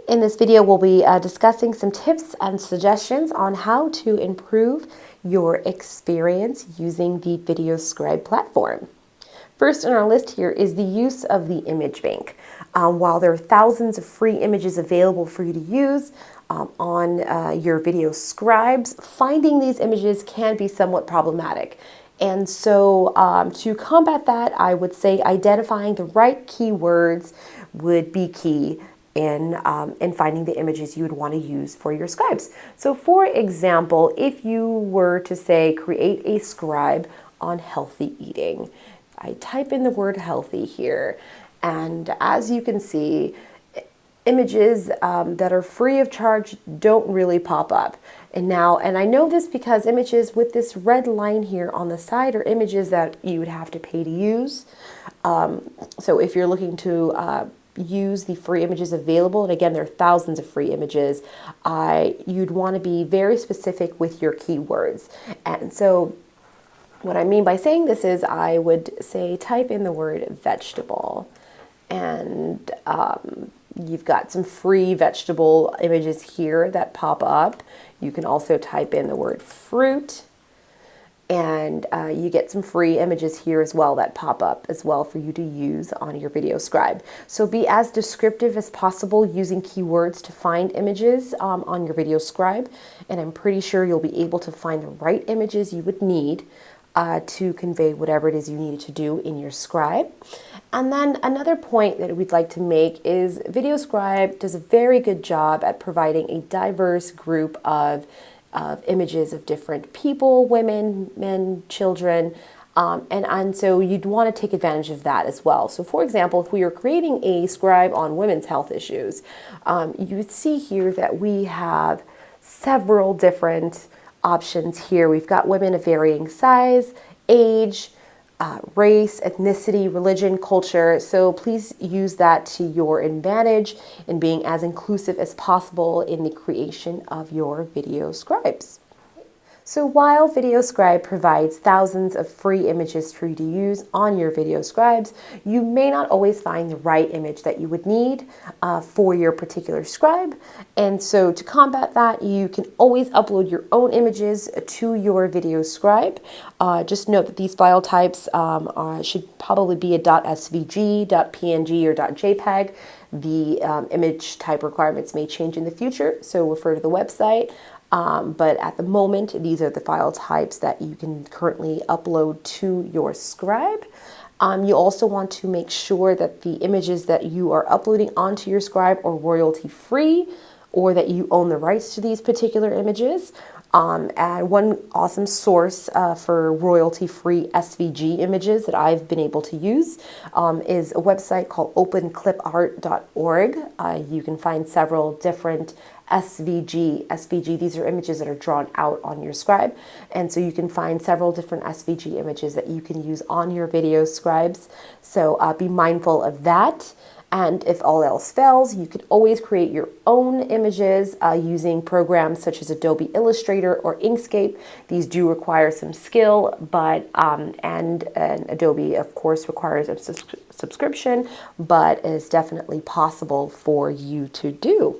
In this video, we'll be discussing some tips and suggestions on how to improve your experience using the VideoScribe platform. First on our list here is the use of the image bank. While there are thousands of free images available for you to use on your VideoScribes, finding these images can be somewhat problematic. And so to combat that, I would say identifying the right keywords would be key in finding the images you would want to use for your scribes. So for example, if you were to say create a scribe on healthy eating, I type in the word healthy here, and as you can see, images that are free of charge don't really pop up. And I know this because images with this red line here on the side are images that you would have to pay to use. So if you're looking to use the free images available, and again, there are thousands of free images, you'd want to be very specific with your keywords. And so what I mean by saying this is I would say type in the word vegetable, and you've got some free vegetable images here that pop up. You can also type in the word fruit, and you get some free images here as well that pop up as well for you to use on your VideoScribe. So be as descriptive as possible using keywords to find images on your VideoScribe, and I'm pretty sure you'll be able to find the right images you would need to convey whatever it is you needed to do in your scribe. And then another point that we'd like to make is VideoScribe does a very good job at providing a diverse group of images of different people, women, men, children, and so you'd want to take advantage of that as well. So for example, if we were creating a scribe on women's health issues, you would see here that we have several different options here. We've got women of varying size, age, race, ethnicity, religion, culture. So please use that to your advantage in being as inclusive as possible in the creation of your video scribes. So while VideoScribe provides thousands of free images for you to use on your VideoScribes, you may not always find the right image that you would need for your particular scribe. And so to combat that, you can always upload your own images to your VideoScribe. Just note that these file types should probably be a .svg, .png, or .jpeg. The image type requirements may change in the future, so refer to the website. But at the moment, these are the file types that you can currently upload to your scribe. You also want to make sure that the images that you are uploading onto your scribe are royalty free, or that you own the rights to these particular images. And one awesome source for royalty-free SVG images that I've been able to use is a website called openclipart.org. You can find several different SVG, these are images that are drawn out on your scribe, and so you can find several different SVG images that you can use on your video scribes. So be mindful of that. And if all else fails, you can always create your own images using programs such as Adobe Illustrator or Inkscape. These do require some skill, but and Adobe, of course, requires a subscription, but is definitely possible for you to do.